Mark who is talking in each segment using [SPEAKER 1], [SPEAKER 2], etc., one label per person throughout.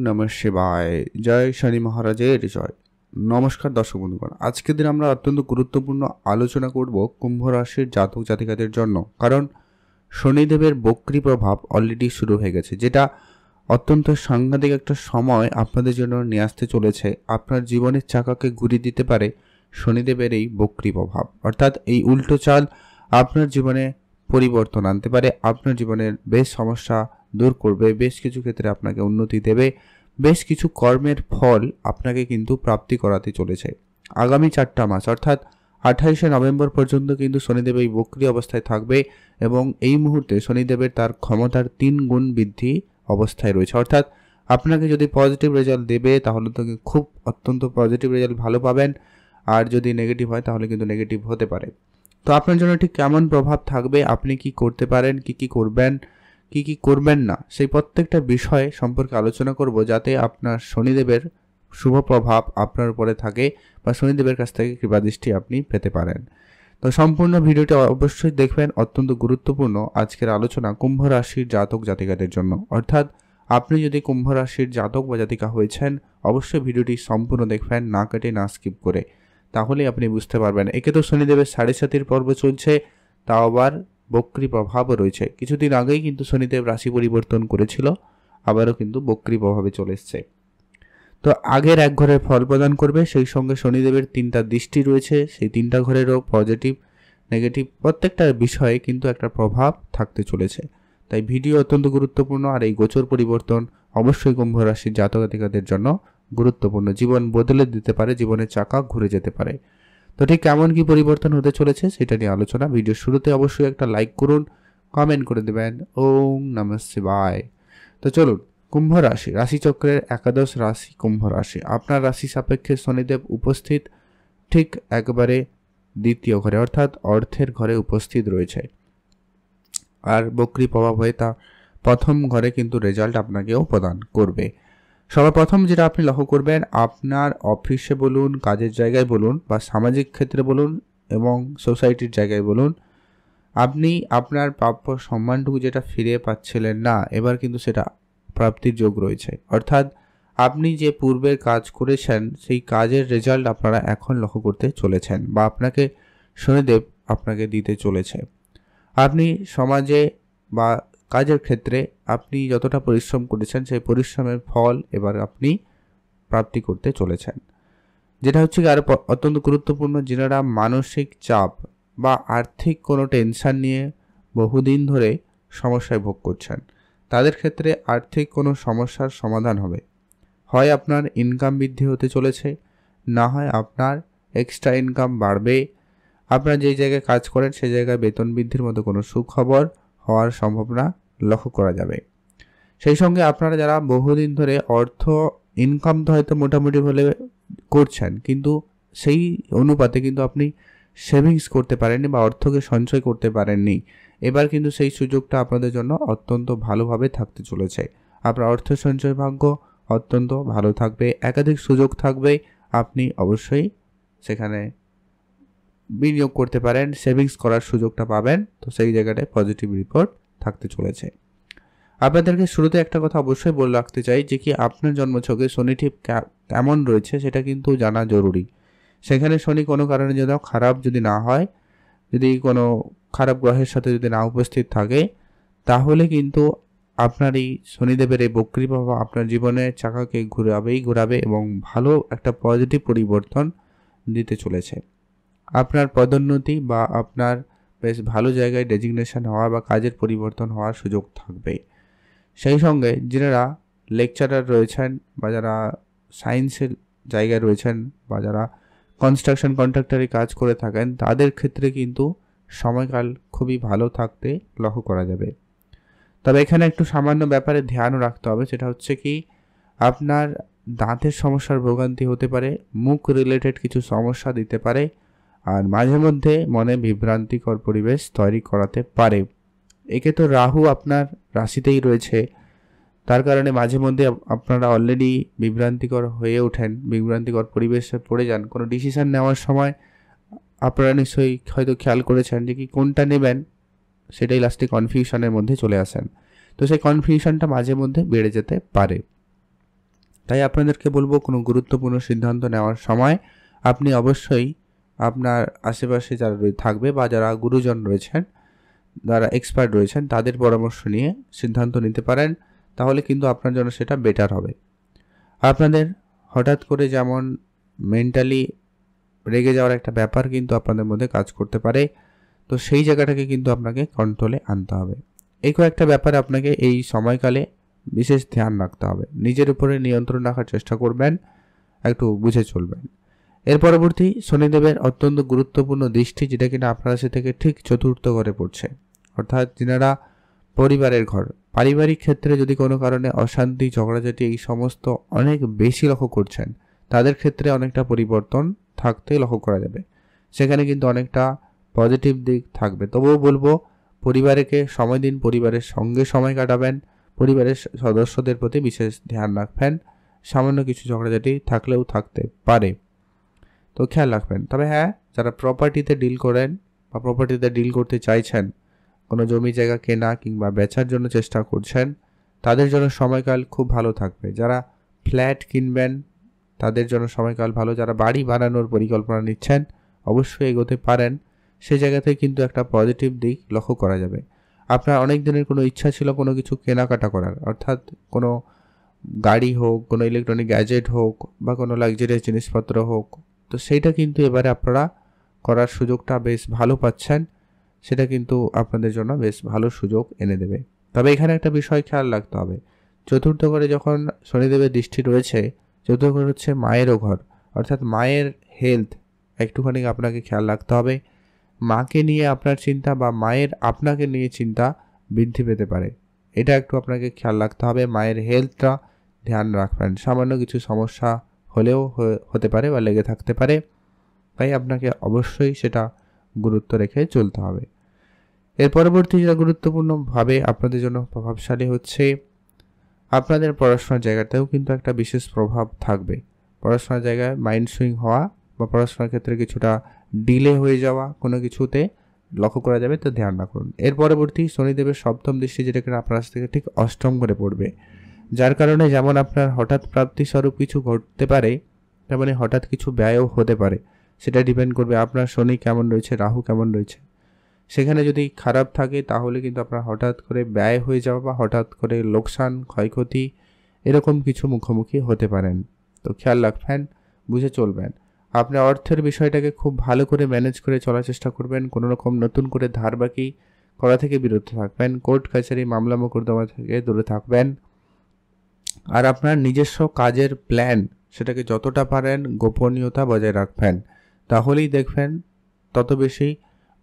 [SPEAKER 1] নমঃ শিবায়। জয় শনি মহারাজের জয়। নমস্কার দর্শক বন্ধুগণ, আজকের দিন আমরা অত্যন্ত গুরুত্বপূর্ণ আলোচনা করব কুম্ভ রাশির জাতক জাতিকাদের জন্য। কারণ শনিদেবের বক্রী প্রভাব অলরেডি শুরু হয়ে গেছে, যেটা অত্যন্ত সাংঘাতিক একটা সময় আপনাদের জন্য নিয়ে আসতে চলেছে। আপনার জীবনের চাকাকে ঘুরিয়ে দিতে পারে শনিদেবের এই বক্রী প্রভাব, অর্থাৎ এই উল্টো চাল আপনার জীবনে পরিবর্তন আনতে পারে, আপনার জীবনের বেশ সমস্যা দূর করবে, বেশ কিছু ক্ষেত্রে আপনাকে উন্নতি দেবে, বেশ কিছু কর্মের ফল আপনাকে কিন্তু প্রাপ্তি করাতে চলেছে। আগামী 4টা মাস অর্থাৎ 28শে নভেম্বর পর্যন্ত কিন্তু শনিদেব এই বক্রী অবস্থায় থাকবে এবং এই মুহূর্তে শনিদেবের তার ক্ষমতার 3 গুণ বৃদ্ধি অবস্থায় রয়েছে। অর্থাৎ আপনাকে যদি পজিটিভ রেজাল্ট দেবে তাহলে তো খুব অত্যন্ত পজিটিভ রেজাল্ট ভালো পাবেন, আর যদি নেগেটিভ হয় তাহলে কিন্তু নেগেটিভ হতে পারে। তো আপনার জন্য ঠিক কেমন প্রভাব থাকবে, আপনি কি করতে পারেন, কি করবেন, কি করবেন না, সেই প্রত্যেকটা বিষয় সম্পর্কে আলোচনা করব, যাতে আপনার শনিদেবের শুভ প্রভাব আপনার উপরে থাকে বা শনিদেবের কাছ থেকে কৃপাদৃষ্টি আপনি পেতে পারেন। তো সম্পূর্ণ ভিডিওটি অবশ্যই দেখবেন, অত্যন্ত গুরুত্বপূর্ণ আজকের আলোচনা কুম্ভ রাশির জাতক জাতিকাদের জন্য। অর্থাৎ আপনি যদি কুম্ভ রাশির জাতক বা জাতিকা হয়েছেন, অবশ্যই ভিডিওটি সম্পূর্ণ দেখবেন, না কেটে না স্কিপ করে, তাহলে আপনি বুঝতে পারবেন। একে তো শনিদেবের 7.5 পর্ব চলছে, তাও আবার বক্রী প্রভাবও রয়েছে। কিছুদিন আগেই কিন্তু শনিদেব রাশি পরিবর্তন করেছিল, আবারও কিন্তু বক্রী প্রভাবে চলে এসছে। তো আগের এক ঘরের ফল প্রদান করবে, সেই সঙ্গে শনিদেবের 3টা দৃষ্টি রয়েছে, সেই 3টা ঘরেরও পজিটিভ নেগেটিভ প্রত্যেকটা বিষয়ে কিন্তু একটা প্রভাব থাকতে চলেছে। তাই ভিডিও অত্যন্ত গুরুত্বপূর্ণ, আর এই গোচর পরিবর্তন অবশ্যই কুম্ভ রাশির জাতক জাতিকাদের জন্য গুরুত্বপূর্ণ। জীবন বদলে দিতে পারে, জীবনের চাকা ঘুরে যেতে পারে। তো ঠিক কেমন কি পরিবর্তন হতে চলেছে সেটা নিয়ে আলোচনা। ভিডিও শুরুতে অবশ্যই একটা লাইক করুন, কমেন্ট করে দেবেন ওম নমঃ শিবায়। তো চলুন, কুম্ভ রাশি, রাশিচক্রের একাদশ রাশি কুম্ভ রাশি। আপনার রাশি সাপেক্ষে শনিদেব উপস্থিত ঠিক একবারে দ্বিতীয় ঘরে, অর্থাৎ অর্থের ঘরে উপস্থিত রয়েছে, আর বক্রী প্রভাব হয়ে তা প্রথম ঘরে কিন্তু রেজাল্ট আপনাকেও প্রদান করবে। সর্বপ্রথম যেটা আপনি লক্ষ্য করবেন, আপনার অফিসে বলুন, কাজের জায়গায় বলুন, বা সামাজিক ক্ষেত্রে বলুন এবং সোসাইটির জায়গায় বলুন, আপনি আপনার প্রাপ্য সম্মানটুকু যেটা ফিরে পাচ্ছিলেন না, এবার কিন্তু সেটা প্রাপ্তির যোগ রয়েছে। অর্থাৎ আপনি যে পূর্বের কাজ করেছেন সেই কাজের রেজাল্ট আপনারা এখন লক্ষ্য করতে চলেছেন, বা আপনাকে শনিদেব আপনাকে দিতে চলেছে। আপনি সমাজে বা কাজের ক্ষেত্রে আপনি যতটা পরিশ্রম করেছেন সেই পরিশ্রমের ফল এবার আপনি প্রাপ্তি করতে চলেছেন। যেটা হচ্ছে কি আরো অত্যন্ত গুরুত্বপূর্ণ, যারা মানসিক চাপ বা আর্থিক কোনো টেনশন নিয়ে বহুদিন ধরে সমস্যায় ভোগ করছেন, তাদের ক্ষেত্রে আর্থিক কোনো সমস্যার সমাধান হবে। হয় আপনার ইনকাম বৃদ্ধি হতে চলেছে, না হয় আপনার এক্সট্রা ইনকাম বাড়বে। আপনার যেই জায়গায় কাজ করেন সেই জায়গায় বেতন বৃদ্ধির মতো কোনো সুখবর হওয়ার সম্ভাবনা লক্ষ্য করা যাবে। সেই সঙ্গে আপনারা যারা বহুদিন ধরে অর্থ ইনকাম তো হয়তো মোটামুটি বলে করছেন, কিন্তু সেই অনুপাতে কিন্তু আপনি সেভিংস করতে পারেননি বা অর্থকে সঞ্চয় করতে পারেননি, এবার কিন্তু সেই সুযোগটা আপনাদের জন্য অত্যন্ত ভালোভাবে থাকতে চলেছে। আপনার অর্থ সঞ্চয় ভাগ্য অত্যন্ত ভালো থাকবে, একাধিক সুযোগ থাকবে, আপনি অবশ্যই সেখানে বিনিয়োগ করতে পারেন, সেভিংস করার সুযোগটা পাবেন। তো সেই জায়গাটায় পজিটিভ রিপোর্ট থাকতে চলেছে। আপনাদেরকে শুরুতে একটা কথা অবশ্যই বলে রাখতে চাই, যে কি আপনার জন্মছকে শনি ঠিক কেমন রয়েছে সেটা কিন্তু জানা জরুরি। সেখানে শনি কোনো কারণে যেন খারাপ যদি না হয়, যদি কোনো খারাপ গ্রহের সাথে যদি না উপস্থিত থাকে, তাহলে কিন্তু আপনার এই শনিদেবের এই বক্রী প্রভাব আপনার জীবনের চাকাকে ঘোরাবে এবং ভালো একটা পজিটিভ পরিবর্তন দিতে চলেছে। আপনার পদোন্নতি বা আপনার বেশ ভালো জায়গায় ডেজিগনেশন হওয়া বা কাজের পরিবর্তন হওয়ার সুযোগ থাকবে। সেই সঙ্গে যারা লেকচারার রয়েছেন বা যারা সায়েন্সের জায়গায় রয়েছেন বা যারা কনস্ট্রাকশন কন্ট্রাক্টরি কাজ করে থাকেন, তাদের ক্ষেত্রে কিন্তু সময়কাল খুবই ভালো থাকতে লক্ষ্য করা যাবে। তবে এখানে একটু সামান্য ব্যাপারে ধ্যানও রাখতে হবে, সেটা হচ্ছে কি আপনার দাঁতের সমস্যার ভোগান্তি হতে পারে, মুখ রিলেটেড কিছু সমস্যা দিতে পারে, আর মাঝে মধ্যে মনে বিভ্রান্তিকর পরিবেশ তৈরি করাতে পারে। একে তো রাহু আপনার রাশিতেই রয়েছে, তার কারণে মাঝে মধ্যে আপনারা অলরেডি বিভ্রান্তিকর হয়ে ওঠেন, বিভ্রান্তিকর পরিবেশে পড়ে যান। কোনো ডিসিশন নেওয়ার সময় আপনারা নিশ্চয়ই হয়তো খেয়াল করেছেন যে কি কোনটা নেবেন, সেটাই লাস্টে কনফিউশনের মধ্যে চলে আসেন। তো সেই কনফিউশনটা মাঝে মধ্যে বেড়ে যেতে পারে। তাই আপনাদেরকে বলবো, কোনো গুরুত্বপূর্ণ সিদ্ধান্ত নেওয়ার সময় আপনি অবশ্যই আপনার আশেপাশে যারা থাকবে বা যারা গুরুজন রয়েছেন, যারা এক্সপার্ট রয়েছেন, তাদের পরামর্শ নিয়ে সিদ্ধান্ত নিতে পারেন। তাহলে কিন্তু আপনার জন্য সেটা বেটার হবে। আপনাদের হঠাৎ করে যেমন মেন্টালি রেগে যাওয়ার একটা ব্যাপার কিন্তু আপনাদের মধ্যে কাজ করতে পারে, তো সেই জায়গাটাকে কিন্তু আপনাকে কন্ট্রোলে আনতে হবে। এই কয়েকটা ব্যাপারে আপনাকে এই সময়কালে বিশেষ ধ্যান রাখতে হবে। নিজের উপরে নিয়ন্ত্রণ রাখার চেষ্টা করবেন, একটু বুঝে চলবেন। এর পরবর্তী শনিদেবের অত্যন্ত গুরুত্বপূর্ণ দৃষ্টি, যেটা কিনা আপনার রাশি থেকে ঠিক চতুর্থ ঘরে পড়ছে, অর্থাৎ যিনারা পরিবারের ঘর, পারিবারিক ক্ষেত্রে যদি কোনো কারণে অশান্তি, ঝগড়াঝাটি এই সমস্ত অনেক বেশি লক্ষ্য করছেন, তাদের ক্ষেত্রে অনেকটা পরিবর্তন থাকতে লক্ষ্য করা যাবে। সেখানে কিন্তু অনেকটা পজিটিভ দিক থাকবে। তবুও বলবো, পরিবারকে সময় দিন, পরিবারের সঙ্গে সময় কাটাবেন, পরিবারের সদস্যদের প্রতি বিশেষ ধ্যান রাখবেন। সামান্য কিছু ঝগড়াঝাটি থাকলেও থাকতে পারে, তো খেয়াল রাখবেন। তবে হ্যাঁ, যারা প্রপার্টিতে ডিল করেন বা প্রপার্টিতে ডিল করতে চাইছেন, কোনো জমি জায়গা কেনা কিংবা বেচার জন্য চেষ্টা করছেন, তাদের জন্য সময়কাল খুব ভালো থাকবে। যারা ফ্ল্যাট কিনবেন, তাদের জন্য সময়কাল ভালো। যারা বাড়ি বানানোর পরিকল্পনা নিচ্ছেন, অবশ্যই এগোতে পারেন। সেই জায়গাতে কিন্তু একটা পজিটিভ দিক লক্ষ্য করা যাবে। আপনার অনেক দিনের কোনো ইচ্ছা ছিল কোনো কিছু কেনাকাটা করার, অর্থাৎ কোনো গাড়ি হোক, কোনো ইলেকট্রনিক গ্যাজেট হোক বা কোনো লাক্সারিয়াস জিনিসপত্র হোক, তো সেইটা কিন্তু এবারে আপনারা করার সুযোগটা বেশ ভালো পাচ্ছেন। সেটা কিন্তু আপনাদের জন্য বেশ ভালো সুযোগ এনে দেবে। তবে এখানে একটা বিষয় খেয়াল রাখতে হবে, চতুর্থ ঘরে যখন শনিদেবের দৃষ্টি রয়েছে, চতুর্থ ঘর হচ্ছে মায়েরও ঘর, অর্থাৎ মায়ের হেলথ একটুখানি আপনাকে খেয়াল রাখতে হবে। মাকে নিয়ে আপনার চিন্তা বা মায়ের আপনাকে নিয়ে চিন্তা বৃদ্ধি পেতে পারে, এটা একটু আপনাকে খেয়াল রাখতে হবে। মায়ের হেলথটা ধ্যান রাখবেন। সামান্য কিছু সমস্যা হলেও হতে পারে বা লেগে থাকতে পারে, তাই আপনাকে অবশ্যই সেটা গুরুত্ব রেখে চলতে হবে। এর পরবর্তী যেটা গুরুত্বপূর্ণভাবে আপনাদের জন্য প্রভাবশালী হচ্ছে, আপনাদের পড়াশোনার জায়গাতেও কিন্তু একটা বিশেষ প্রভাব থাকবে। পড়াশোনার জায়গায় মাইন্ড সুইং হওয়া বা পড়াশোনার ক্ষেত্রে কিছুটা ডিলে হয়ে যাওয়া কোনো কিছুতে লক্ষ্য করা যাবে, তো ধ্যান রাখুন। এর পরবর্তী শনিদেবের সপ্তম দৃষ্টি, যেটা কিনা আপনার কাছ থেকে ঠিক অষ্টম করে পড়বে, যার কারণে যেমন আপনার হঠাৎ প্রাপ্তিস্বরূপ কিছু ঘটতে পারে, তেমনি হঠাৎ কিছু ব্যয়ও হতে পারে। সেটা ডিপেন্ড করবে আপনার শনি কেমন রয়েছে, রাহু কেমন রয়েছে। সেখানে যদি খারাপ থাকে, তাহলে কিন্তু আপনার হঠাৎ করে ব্যয় হয়ে যাওয়া বা হঠাৎ করে লোকসান, ক্ষয়ক্ষতি এরকম কিছু মুখোমুখি হতে পারেন। তো খেয়াল রাখবেন, বুঝে চলবেন। আপনার অর্থের বিষয়টাকে খুব ভালো করে ম্যানেজ করে চলার চেষ্টা করবেন। কোনো রকম নতুন করে ধার বাকি করা থেকে বিরত থাকবেন। কোর্ট কাছারি, মামলা মোকদ্দমা থেকে দূরে থাকবেন। আর আপনার নিজস্ব কাজের প্ল্যান, সেটাকে যতটা পারেন গোপনীয়তা বজায় রাখবেন। তাহলেই দেখবেন তত বেশি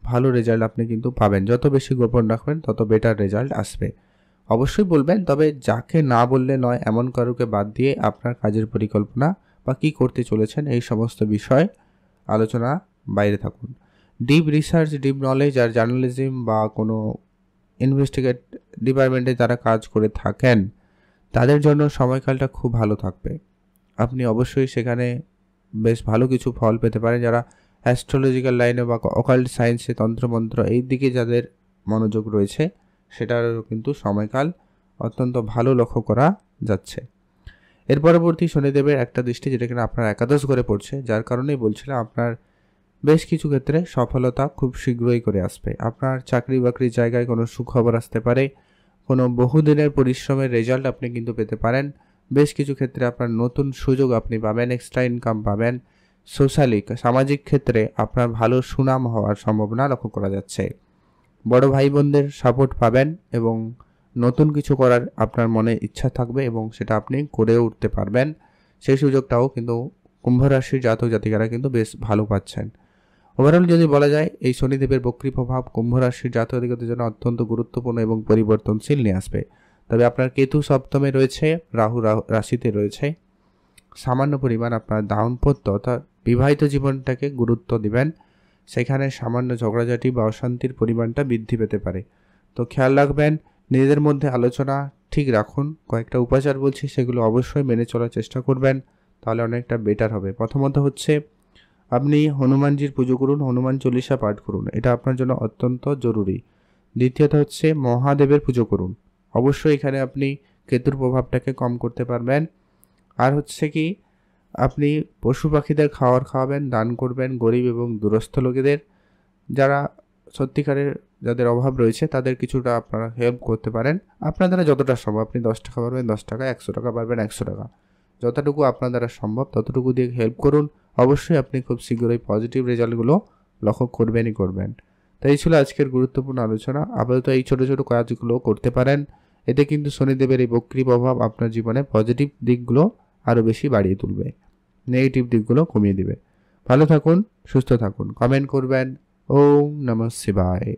[SPEAKER 1] ভালো রেজাল্ট আপনি কিন্তু পাবেন। যত বেশি গোপন রাখবেন, তত বেটার রেজাল্ট আসবে। অবশ্যই বলবেন, তবে যাকে না বললে নয় এমন কারোকে বাদ দিয়ে আপনার কাজের পরিকল্পনা বা কী করতে চলেছেন এই সমস্ত বিষয় আলোচনা বাইরে থাকুন। ডিপ রিসার্চ, ডিপ নলেজ আর জার্নালিজম বা কোনো ইনভেস্টিগেট ডিপার্টমেন্টে যারা কাজ করে থাকেন, তাদের জন্য সময়কালটা খুব ভালো থাকবে। আপনি অবশ্যই সেখানে বেশ ভালো কিছু ফল পেতে পারেন। যারা অ্যাস্ট্রোলজিক্যাল লাইনে বা অকাল্ট সায়েন্সে, তন্ত্রমন্ত্র এই দিকে যাদের মনোযোগ রয়েছে, সেটারও কিন্তু সময়কাল অত্যন্ত ভালো লক্ষ্য করা যাচ্ছে। এর পরবর্তী শনিদেবের একটা দৃষ্টি, যেটা কিনা আপনার একাদশ ঘরে পড়ছে, যার কারণেই বলছিলাম আপনার বেশ কিছু ক্ষেত্রে সফলতা খুব শীঘ্রই করে আসবে। আপনার চাকরি বাকরির জায়গায় কোনো সুখবর আসতে পারে, কোনো বহুদিনের পরিশ্রমের রেজাল্ট আপনি কিন্তু পেতে পারেন। বেশ কিছু ক্ষেত্রে আপনার নতুন সুযোগ আপনি পাবেন, এক্সট্রা ইনকাম পাবেন। সোশ্যালি, সামাজিক ক্ষেত্রে আপনার ভালো সুনাম হওয়ার সম্ভাবনা লক্ষ্য করা যাচ্ছে। বড় ভাই বোনদের সাপোর্ট পাবেন এবং নতুন কিছু করার আপনার মনে ইচ্ছা থাকবে এবং সেটা আপনি করে উঠতে পারবেন। সেই সুযোগটাও কিন্তু কুম্ভ রাশির জাতক জাতিকারা কিন্তু বেশ ভালো পাচ্ছেন। ওভারঅল যদি বলা যায়, এই শনিদেবের বক্রী প্রভাব কুম্ভ রাশির জাতক জাতিকাদের জন্য অত্যন্ত গুরুত্বপূর্ণ এবং পরিবর্তনশীল নিয়ে আসবে। তবে আপনার কেতু সপ্তমে রয়েছে, রাহু রাশিতে রয়েছে। সামান্য পরিমাণ আপনার দাম্পত্য অর্থাৎ বিবাহিত জীবনটাকে গুরুত্ব দিবেন। সেখানে সামান্য ঝগড়াঝাটি বা অশান্তির পরিমাণটা বৃদ্ধি পেতে পারে। তো খেয়াল রাখবেন, নিজেদের মধ্যে আলোচনা ঠিক রাখুন। কয়েকটা উপাচার বলছি, সেগুলো অবশ্যই মেনে চলার চেষ্টা করবেন, তাহলে অনেকটা বেটার হবে। প্রথমত হচ্ছে, আপনি হনুমানজির পুজো করুন, হনুমান চল্লিশা পাঠ করুন, এটা আপনার জন্য অত্যন্ত জরুরি। দ্বিতীয়ত হচ্ছে, মহাদেবের পুজো করুন। অবশ্যই এখানে আপনি কেতুর প্রভাবটাকে কম করতে পারবেন। আর হচ্ছে কি, আপনি পশু পাখিদের খাবার খাওয়াবেন, দান করবেন গরিব এবং দুরস্থ লোকেদের। যারা সত্যিকারের যাদের অভাব রয়েছে তাদের কিছুটা আপনারা হেল্প করতে পারেন। আপনার দ্বারা যতটা সম্ভব, আপনি 10 টাকা পারবেন 10 টাকা, 100 টাকা পারবেন 100 টাকা, যতটুকু আপনার দ্বারা সম্ভব ততটুকু দিয়ে হেল্প করুন। অবশ্যই আপনি খুব শীঘ্রই পজিটিভ রেজাল্টগুলো লক্ষ্য করবেনই করবেন। তো এই ছিল আজকের গুরুত্বপূর্ণ আলোচনা। আপাতত এই ছোটো ছোটো কাজগুলো করতে পারেন, এতে কিন্তু শনিদেবের এই বক্রী প্রভাব আপনার জীবনে পজিটিভ দিকগুলো আরও বেশি বাড়িয়ে তুলবে, নেগেটিভ দিকগুলো কমিয়ে দিবে। ভালো থাকুন, সুস্থ থাকুন, কমেন্ট করবেন। ওম নমঃ শিবায়।